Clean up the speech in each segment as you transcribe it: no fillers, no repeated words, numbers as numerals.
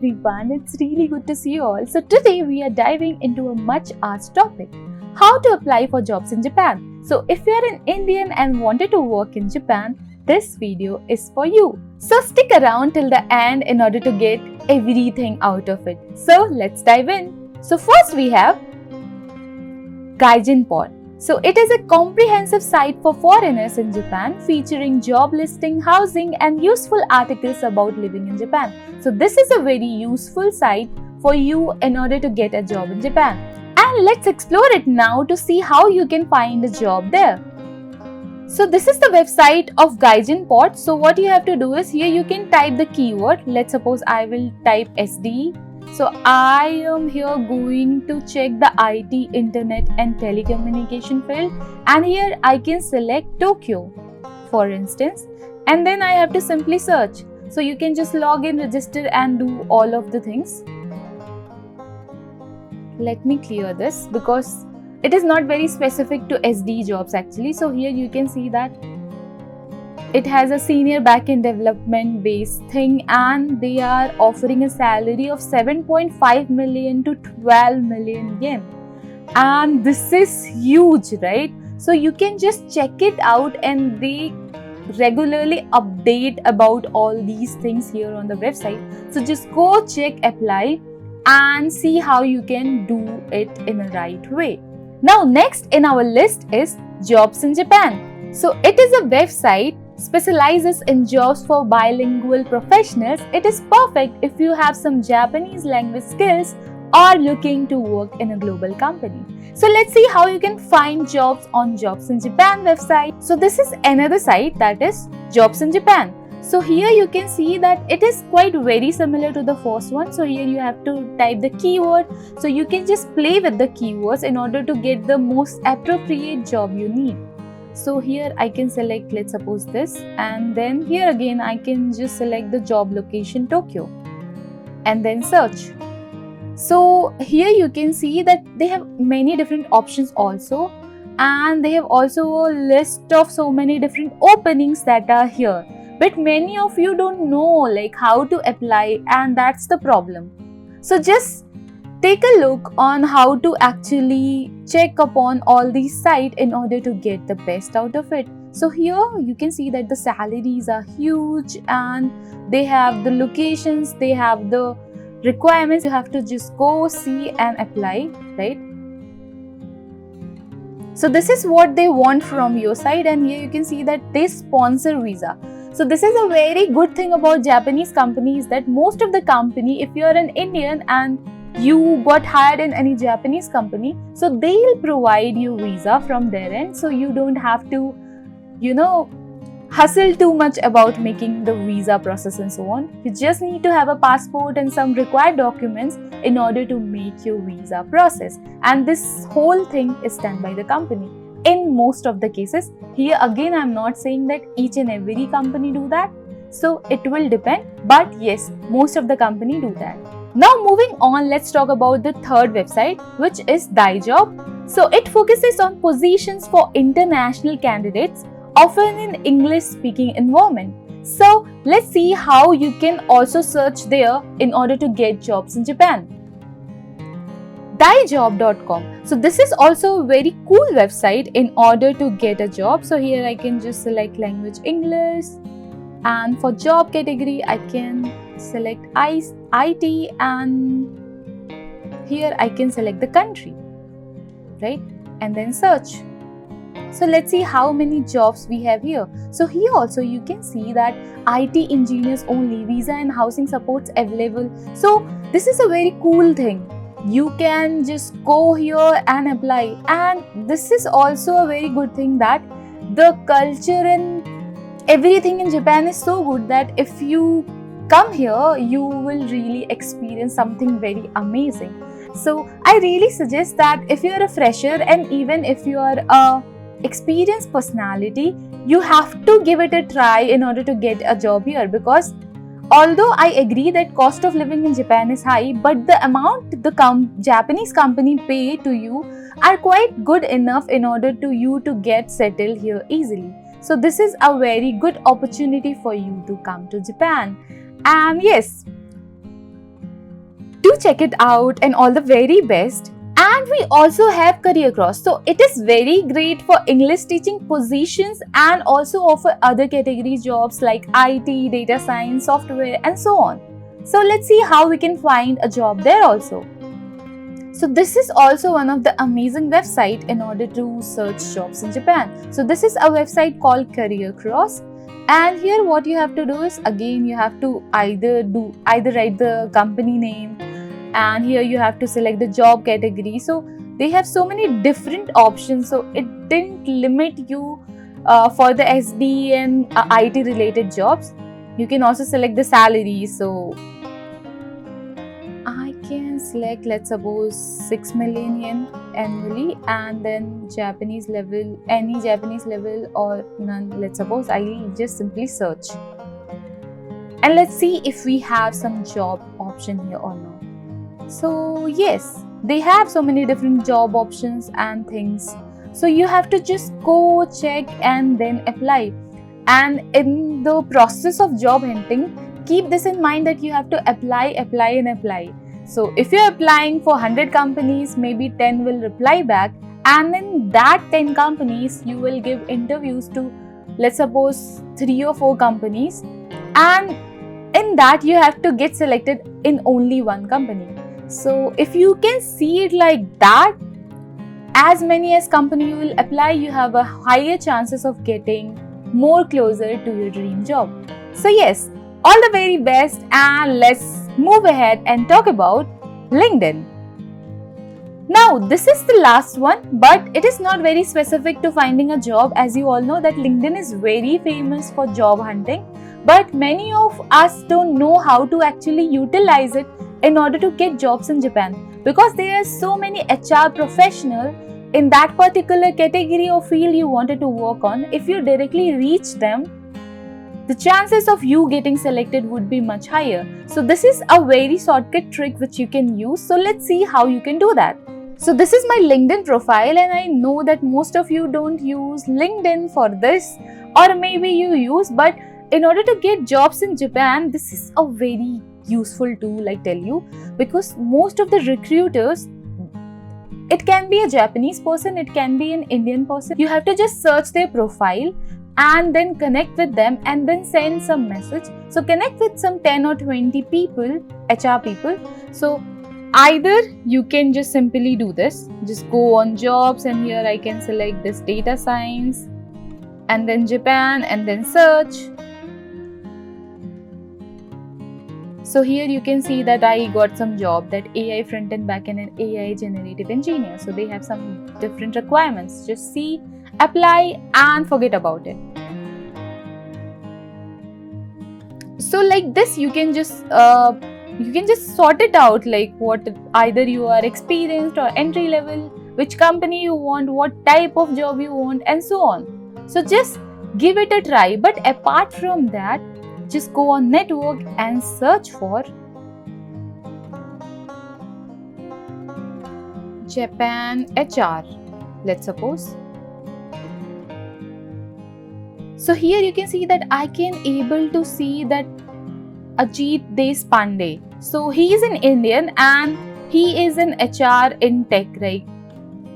everyone, it's really good to see you all. So today we are diving into a much asked topic, how to apply for jobs in Japan. So if you are an Indian and wanted to work in Japan, this video is for you. So stick around till the end in order to get everything out of it. So let's dive in. So first we have Gaijin Pod. So it is a comprehensive site for foreigners in Japan featuring job listing, housing and useful articles about living in Japan. So this is a very useful site for you in order to get a job in Japan. And let's explore it now to see how you can find a job there. So this is the website of Gaijin Pod. So what you have to do is here you can type the keyword. Let's suppose I will type SD. So I am here going to check the IT, internet and telecommunication field, and here I can select Tokyo for instance, and then I have to simply search. So you can just log in, register and do all of the things. Let me clear this because it is not very specific to SD jobs actually. So here you can see that it has a senior backend development based thing and they are offering a salary of 7.5 million to 12 million yen. And this is huge, right? So you can just check it out and they regularly update about all these things here on the website. So just go check, apply and see how you can do it in a right way. Now next in our list is Jobs in Japan. So it is a website specializes in jobs for bilingual professionals. It is perfect if you have some Japanese language skills or looking to work in a global company. So let's see how you can find jobs on Jobs in Japan website. So this is another site, that is Jobs in Japan. So here you can see that it is quite very similar to the first one. So here you have to type the keyword. So you can just play with the keywords in order to get the most appropriate job you need. So here I can select, let's suppose this, and then here again I can just select the job location Tokyo and then search. So here you can see that they have many different options also, and they have also a list of so many different openings that are here. But many of you don't know like how to apply, and that's the problem. So just take a look on how to actually check upon all these sites in order to get the best out of it. So here you can see that the salaries are huge and they have the locations, they have the requirements. You have to just go see and apply, right? So this is what they want from your side, and here you can see that they sponsor visa. So this is a very good thing about Japanese companies, that most of the company, if you are an Indian and you got hired in any Japanese company, so they'll provide you visa from their end, so you don't have to, hustle too much about making the visa process and so on. You just need to have a passport and some required documents in order to make your visa process, and this whole thing is done by the company in most of the cases. Here again I'm not saying that each and every company do that, so it will depend, but yes, most of the company do that. Now moving on, let's talk about the third website, which is Daijob. So it focuses on positions for international candidates, often in English speaking environment. So let's see how you can also search there in order to get jobs in Japan. Daijob.com. So this is also a very cool website in order to get a job. So here I can just select language English, and for job category I can select IT, and here I can select the country, right, and then search. So let's see how many jobs we have here. So here also you can see that IT engineers only, visa and housing supports available. So this is a very cool thing. You can just go here and apply, and this is also a very good thing that the culture and everything in Japan is so good that if you come here, you will really experience something very amazing. So I really suggest that if you are a fresher and even if you are a experienced personality, you have to give it a try in order to get a job here, because although I agree that cost of living in Japan is high, but the amount the Japanese company pay to you are quite good enough in order to you to get settled here easily. So this is a very good opportunity for you to come to Japan. And yes, do check it out, and all the very best. And we also have Career Cross. So it is very great for English teaching positions and also offer other category jobs like IT, data science, software, and so on. So let's see how we can find a job there also. So this is also one of the amazing website in order to search jobs in Japan. So this is a website called Career Cross. And here what you have to do is, again, you have to either write the company name, and here you have to select the job category. So they have so many different options, so it didn't limit you for the SD and IT related jobs. You can also select the salary. So I can select, let's suppose, 6 million yen annually, and then Japanese level, any Japanese level or none, let's suppose. I'll just simply search, and let's see if we have some job option here or not. So yes, they have so many different job options and things. So you have to just go check and then apply. And in the process of job hunting, keep this in mind that you have to apply. So if you're applying for 100 companies, maybe 10 will reply back, and in that 10 companies, you will give interviews to, let's suppose, 3 or 4 companies, and in that you have to get selected in only one company. So if you can see it like that, as many as company you will apply, you have a higher chances of getting more closer to your dream job. So yes, all the very best, and let's move ahead and talk about LinkedIn. Now this is the last one, but it is not very specific to finding a job. As you all know that LinkedIn is very famous for job hunting, but many of us don't know how to actually utilize it in order to get jobs in Japan, because there are so many HR professionals in that particular category or field you wanted to work on. If you directly reach them, the chances of you getting selected would be much higher. So this is a very shortcut trick which you can use. So let's see how you can do that. So this is my LinkedIn profile, and I know that most of you don't use LinkedIn for this, or maybe you use, but in order to get jobs in Japan, this is a very useful tool, I tell you, because most of the recruiters, it can be a Japanese person, it can be an Indian person. You have to just search their profile and then connect with them and then send some message. So connect with some 10 or 20 people, HR people. So either you can just simply do this, just go on jobs, and here I can select this data science and then Japan and then search. So here you can see that I got some job, that AI front-end, back-end and AI generative engineer. So they have some different requirements. Just see, apply, and forget about it. So like this, you can just sort it out, like what, either you are experienced or entry level, which company you want, what type of job you want, and so on. So just give it a try. But apart from that, just go on network and search for Japan HR, let's suppose. So here you can see that I can able to see that Ajit Deshpande. So he is an Indian and he is an HR in tech, right?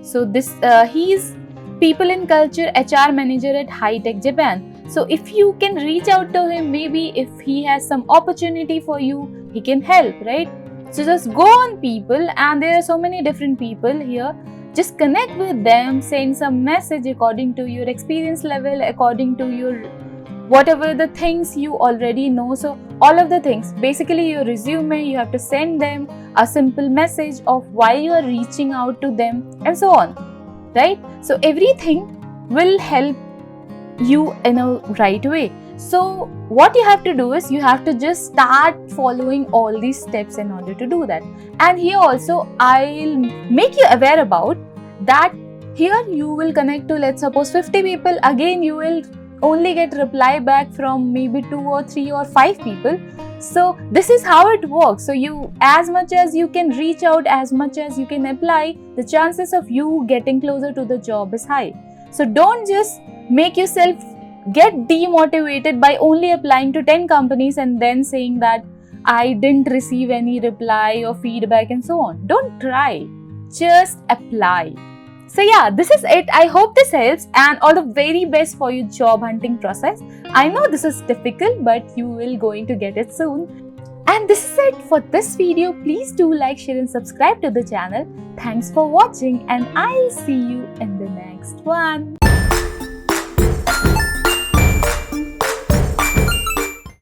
So this he is people in culture HR manager at High Tech Japan. So if you can reach out to him, maybe if he has some opportunity for you, he can help, right? So just go on people, and there are so many different people here. Just connect with them, send some message according to your experience level, according to your whatever the things you already know. So all of the things, basically your resume, you have to send them a simple message of why you are reaching out to them, and so on, right? So everything will help you in a right way. So what you have to do is, you have to just start following all these steps in order to do that. And here also I'll make you aware about that. Here you will connect to, let's suppose, 50 people. Again, you will only get reply back from maybe 2 or 3 or 5 people. So this is how it works. So you, as much as you can reach out, as much as you can apply, the chances of you getting closer to the job is high. So don't just make yourself get demotivated by only applying to 10 companies and then saying that I didn't receive any reply or feedback and so on. Don't try. Just apply. So yeah, this is it. I hope this helps, and all the very best for your job hunting process. I know this is difficult, but you will going to get it soon. And this is it for this video. Please do like, share and subscribe to the channel. Thanks for watching, and I'll see you in the next one.